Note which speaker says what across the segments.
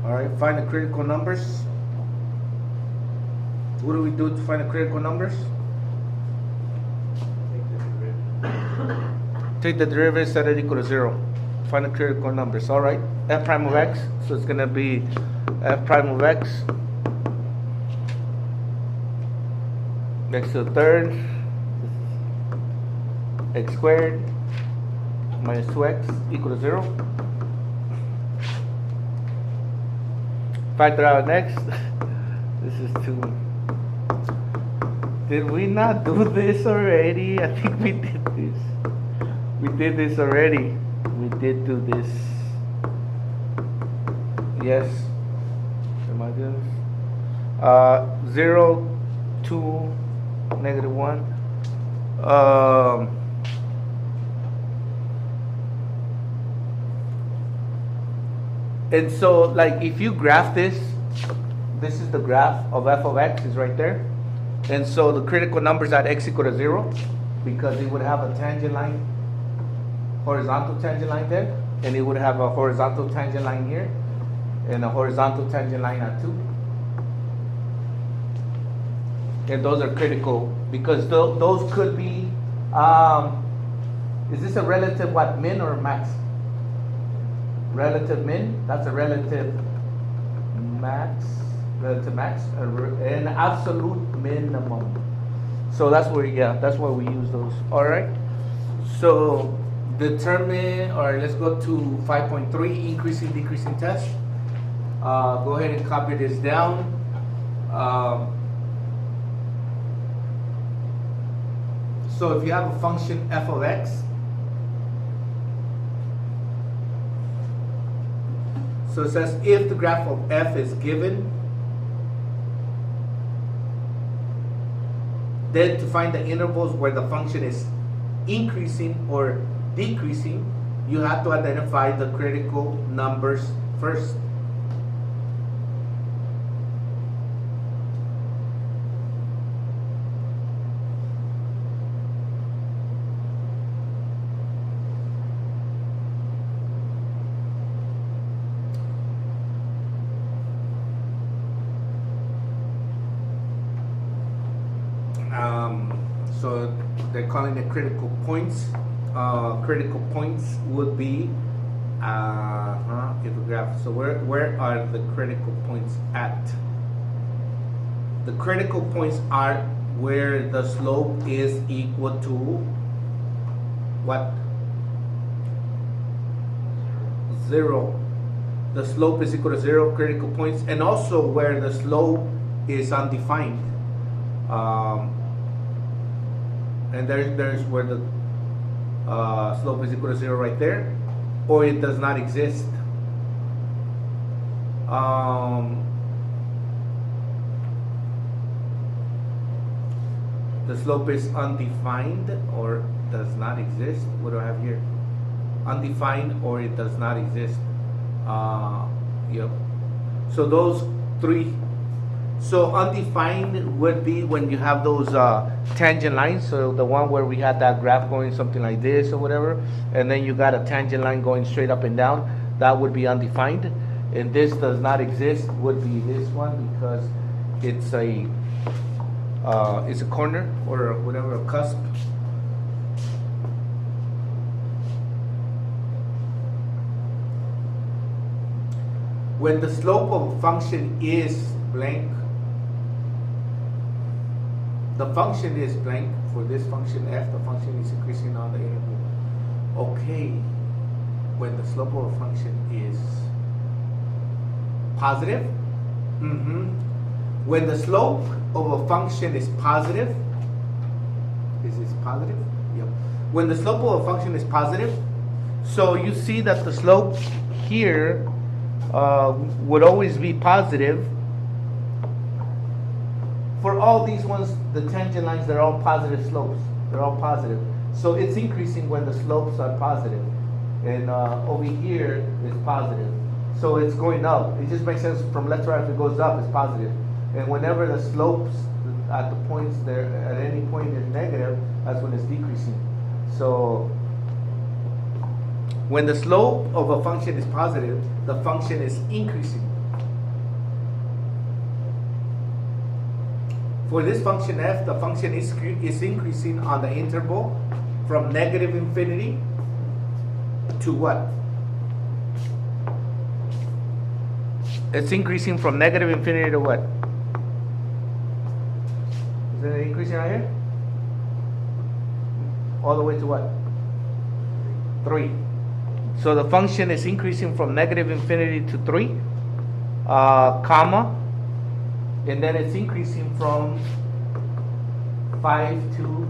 Speaker 1: All right, find the critical numbers. What do we do to find the critical numbers? Take the derivative, set it equal to 0. Find the critical numbers. All right, f prime of x. So it's going to be f prime of x to the third, x squared minus 2x equal to 0. Factor out next. This is 2. Did we not do this already? I think we did this. We did this already. We did do this. Yes. Am I doing this? 0, 2, negative 1. And so, like, if you graph this, this is the graph of f of x is right there. And so the critical numbers at x equal to 0, because it would have a tangent line, horizontal tangent line there, and it would have a horizontal tangent line here, and a horizontal tangent line at 2. And those are critical, because those could be, is this a relative what, min or max? Relative min, that's a relative max, an absolute minimum. So that's where, yeah, that's why we use those. All right. So determine, or let's go to 5.3, increasing, decreasing test. Go ahead and copy this down. So if you have a function f of x, so it says if the graph of f is given, then to find the intervals where the function is increasing or decreasing, you have to identify the critical numbers first. So they're calling it critical points. Critical points would be if a graph. So where are the critical points at? The critical points are where the slope is equal to what? 0. The slope is equal to 0, critical points, and also where the slope is undefined. And there's where the slope is equal to 0 right there, or it does not exist. The slope is undefined or does not exist. What do I have here? Undefined or it does not exist. Yep. So those three. So undefined would be when you have those tangent lines. So the one where we had that graph going something like this or whatever, and then you got a tangent line going straight up and down. That would be undefined. And this does not exist would be this one, because it's a corner or whatever, a cusp. When the slope of a function is blank, the function is blank for this function f, the function is increasing on the interval. Okay, when the slope of a function is positive, when the slope of a function is positive, is this positive? Yep. When the slope of a function is positive, so you see that the slope here would always be positive. For all these ones, the tangent lines, they're all positive slopes. They're all positive. So it's increasing when the slopes are positive. And over here is positive. So it's going up. It just makes sense from left to right. If it goes up, it's positive. And whenever the slopes at the points there, at any point is negative, that's when it's decreasing. So when the slope of a function is positive, the function is increasing. For this function f, the function is increasing on the interval from negative infinity to what? It's increasing from negative infinity to what? Is it increasing right here? All the way to what? 3. So the function is increasing from negative infinity to 3, comma, and then it's increasing from 5 to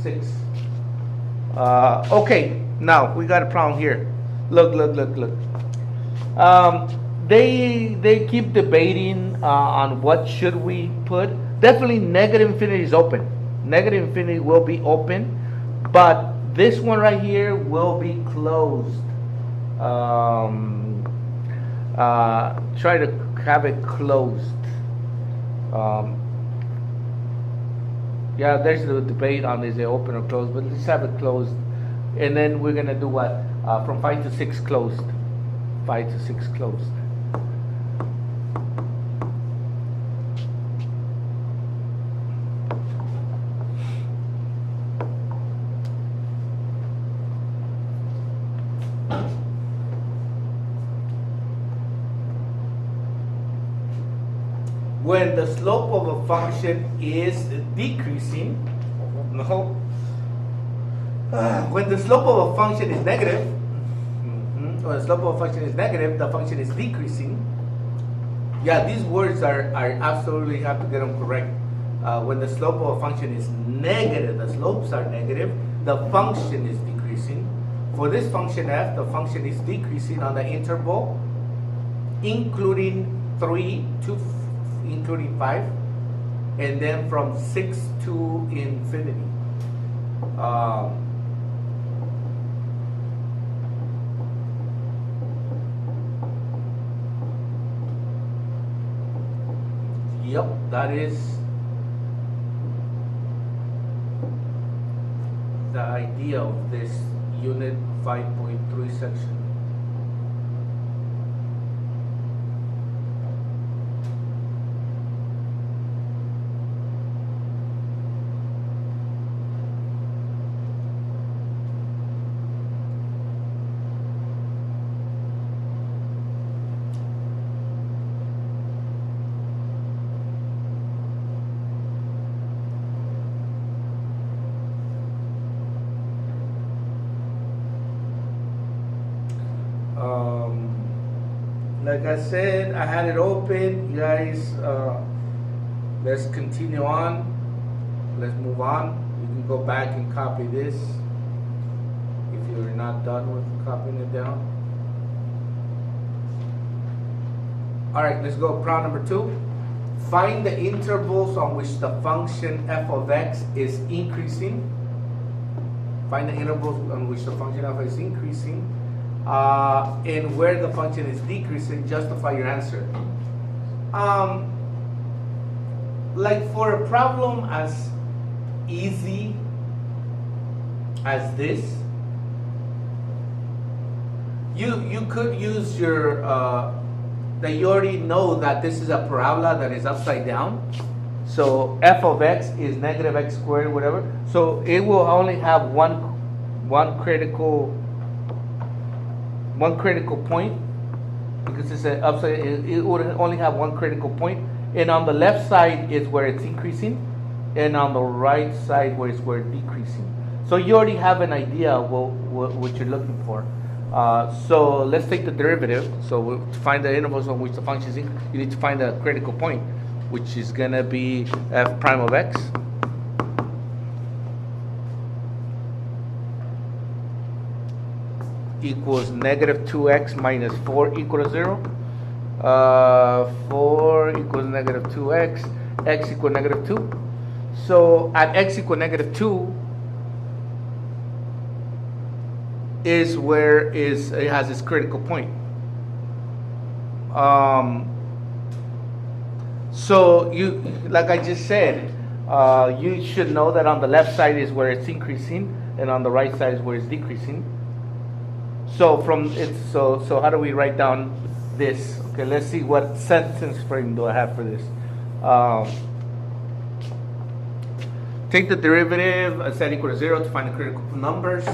Speaker 1: 6. Okay, now we got a problem here. Look. They keep debating on what should we put. Definitely negative infinity is open. Negative infinity will be open, but this one right here will be closed. Try to have it closed. Yeah, there's the debate on is it open or closed, but let's have it closed. And then we're gonna do what? From 5 to 6 closed. 5 to 6 closed. When the slope of a function is decreasing, when the slope of a function is negative, when the slope of a function is negative, the function is decreasing. Yeah, these words are absolutely have to get them correct. When the slope of a function is negative, the slopes are negative, the function is decreasing. For this function f, the function is decreasing on the interval, including 3 to including 5, and then from 6 to infinity. Yep, that is the idea of this unit 5.3 section. Like I said, I had it open. You guys, let's continue on. Let's move on. You can go back and copy this if you're not done with copying it down. All right, let's go. Problem number 2. Find the intervals on which the function f of x is increasing. Find the intervals on which the function f is increasing. And where the function is decreasing, justify your answer. Like for a problem as easy as this, you could use your that you already know that this is a parabola that is upside down. So f of x is negative x squared, whatever. So it will only have one critical point, because it's an upside. It would only have one critical point, and on the left side is where it's increasing, and on the right side where it's decreasing. So you already have an idea of what you're looking for. So let's take the derivative. So to find the intervals on which the function is, you need to find the critical point, which is gonna be f prime of x. Equals negative 2x minus 4 equal to 0. 4 equals negative 2x, x equal negative 2. So at x equal negative 2 is where it has its critical point. So you, like I just said, you should know that on the left side is where it's increasing, and on the right side is where it's decreasing. So so how do we write down this? Okay, let's see what sentence frame do I have for this. take the derivative, set equal to 0 to find the critical numbers.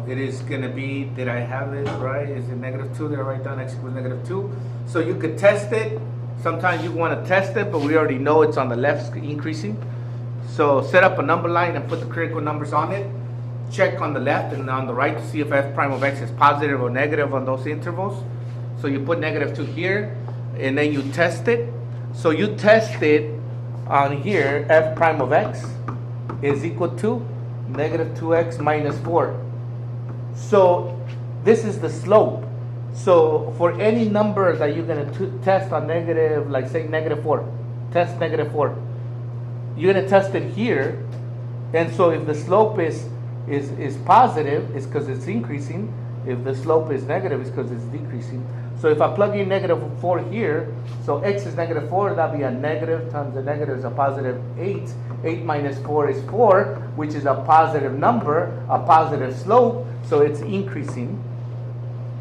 Speaker 1: It is going to be, did I have it right? Is it -2? Did I write down x equals -2? So you could test it. Sometimes you want to test it, but we already know it's on the left increasing. So set up a number line and put the critical numbers on it. Check on the left and on the right to see if f prime of x is positive or negative on those intervals. So you put -2 here, and then you test it. So you test it on here, f prime of x is equal to -2x minus 4. So this is the slope. So for any number that you're going to test on negative, like say -4, test -4, you're going to test it here. And so if the slope is positive, it's because it's increasing. If the slope is negative, it's because it's decreasing. So if I plug in -4 here, so x is -4, that'd be a negative times the negative is a positive 8. 8 minus 4 is 4, which is a positive number, a positive slope, so it's increasing.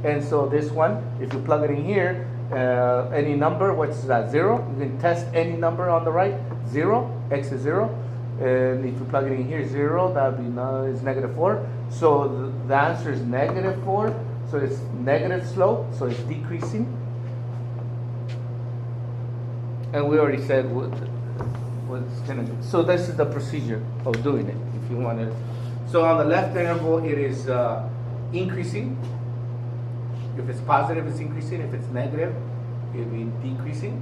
Speaker 1: And so this one, if you plug it in here, any number, what's that, 0? You can test any number on the right, 0, x is 0. And if you plug it in here, 0, that would be is -4. So the answer is -4. So it's negative slope, so it's decreasing. And we already said what's going to do. So this is the procedure of doing it, if you want to. So on the left interval, it is increasing. If it's positive, it's increasing. If it's negative, it'll be decreasing.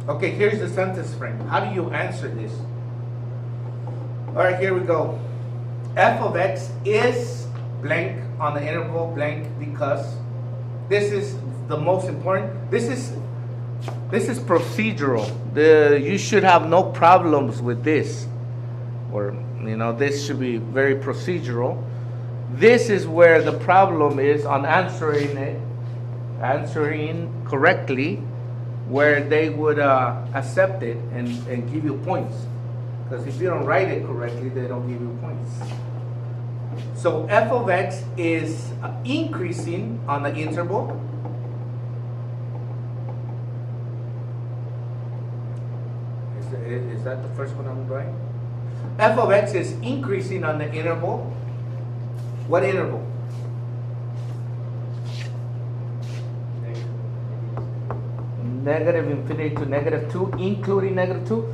Speaker 1: Okay, here's the sentence frame. How do you answer this? All right, here we go. F of x is blank on the interval blank because this is the most important. This is procedural. You should have no problems with this, or this should be very procedural. This is where the problem is on answering correctly, where they would accept it and give you points. Because if you don't write it correctly, they don't give you points. So f of x is increasing on the interval. Is that the first one I'm writing? F of x is increasing on the interval. What interval? Negative infinity to -2, including -2.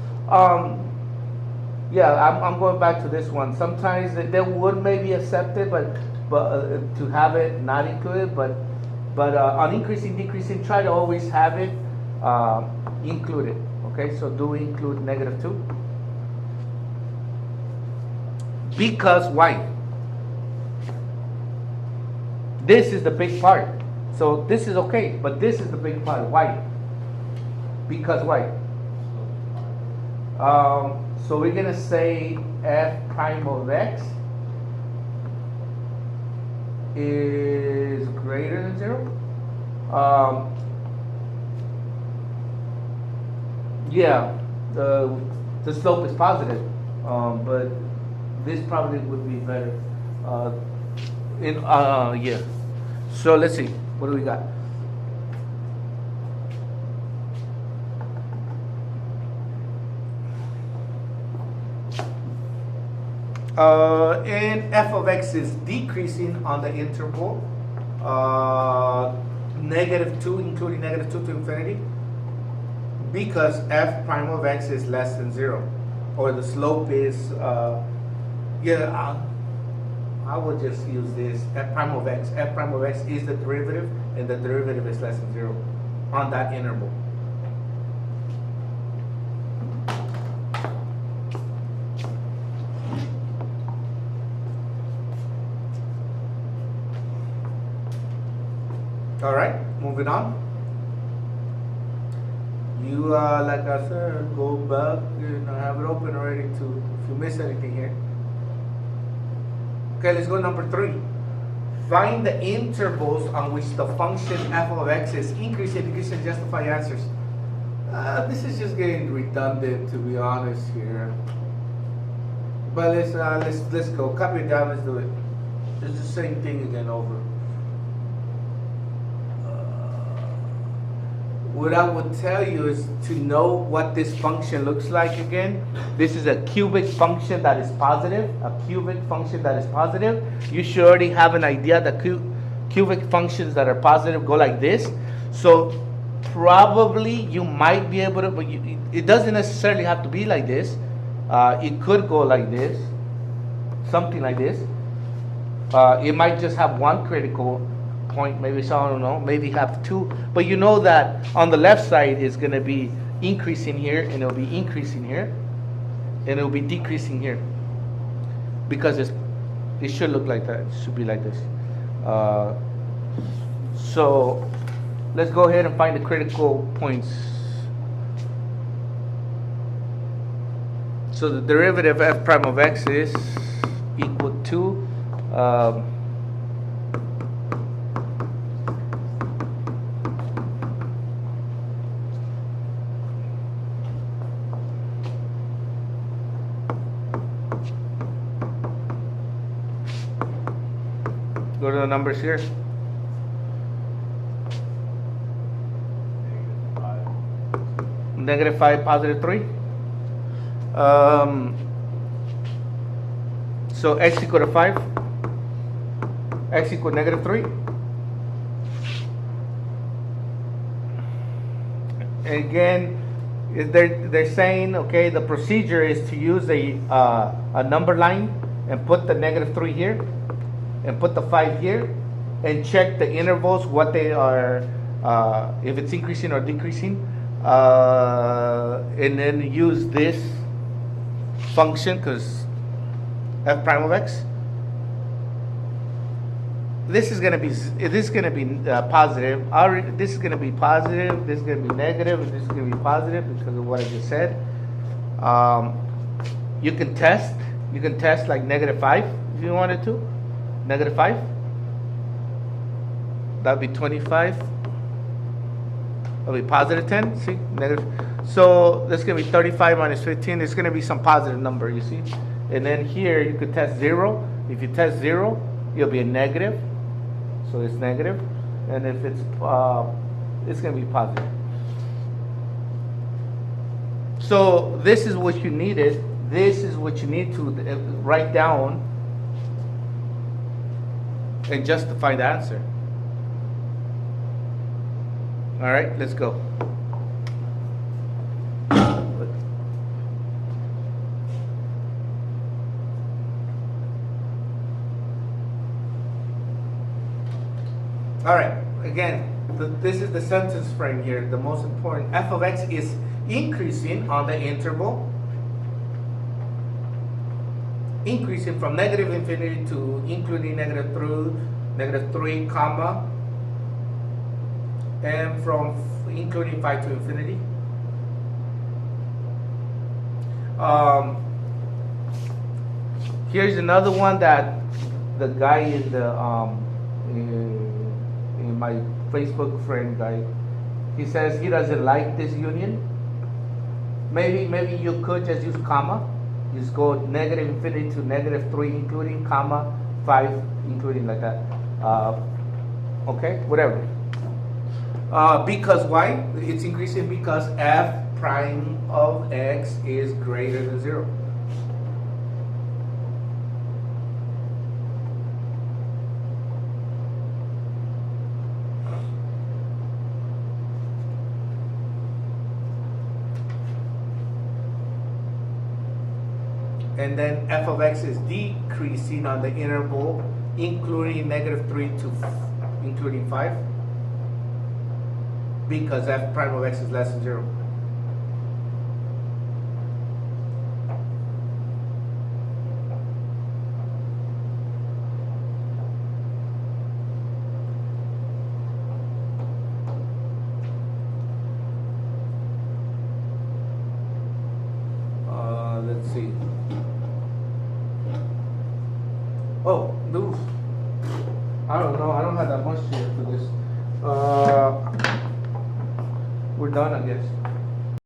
Speaker 1: Yeah, I'm going back to this one. Sometimes they would maybe accept it, but to have it not included. But on increasing, decreasing, try to always have it included. Okay, so do include -2. Because why? This is the big part. So this is okay, but this is the big part. Why? Because why? So we're going to say f prime of x is greater than 0. Yeah, the slope is positive, but this probably would be better. Yeah. So let's see. What do we got? And f of x is decreasing on the interval -2, including -2 to infinity, because f prime of x is less than 0, or the slope is I would just use this f prime of x. F prime of x is the derivative, and the derivative is less than 0 on that interval. All right, moving on. You, like I said, go back and have it open already to if you miss anything here. Okay, let's go number 3. Find the intervals on which the function f of x is increasing, decreasing, justify answers. This is just getting redundant, to be honest here. But let's go. Copy it down. Let's do it. It's the same thing again over. what I would tell you is to know what this function looks like again. This is a cubic function that is positive. A cubic function that is positive. You should already have an idea that cubic functions that are positive go like this. So probably you might be able to, but it doesn't necessarily have to be like this. It could go like this, something like this. It might just have one critical point, maybe, so I don't know, maybe have two. But you know that on the left side is going to be increasing here, and it'll be increasing here, and it'll be decreasing here, because it should look like that. It should be like this. So let's go ahead and find the critical points. So the derivative of f prime of x is equal to go to the numbers here. -5, +3. So x equal to 5. X equal to -3. Again, they're saying, okay, the procedure is to use a number line and put the -3 here, and put the 5 here, and check the intervals, what they are, if it's increasing or decreasing, and then use this function, because f prime of x. This is gonna be positive. This is gonna be positive. This is gonna be negative. And this is gonna be positive because of what I just said. You can test. You can test like -5 if you wanted to. -5. That'd be 25. That'll be +10. See, negative. So this is gonna be 35 minus 15. It's gonna be some positive number. You see, and then here you could test 0. If you test 0, it'll be a negative. So it's negative, and if it's going to be positive. So this is what you needed. This is what you need to write down and justify the answer. All right, let's go. All right, again, this is the sentence frame here, the most important. F of x is increasing on the interval, increasing from -infinity to including -3, comma, and from including 5 to infinity. Here's another one that the guy in the in my Facebook friend guy, he says he doesn't like this union. Maybe you could just use comma. Just go -infinity to -3 including, comma, 5 including, like that. Okay, whatever. Because why? It's increasing because f prime of x is greater than 0. And then f of x is decreasing on the interval, including -3 to including 5, because f prime of x is less than 0. Let's see. Oh, no. I don't know. I don't have that much here for this. We're done, I guess.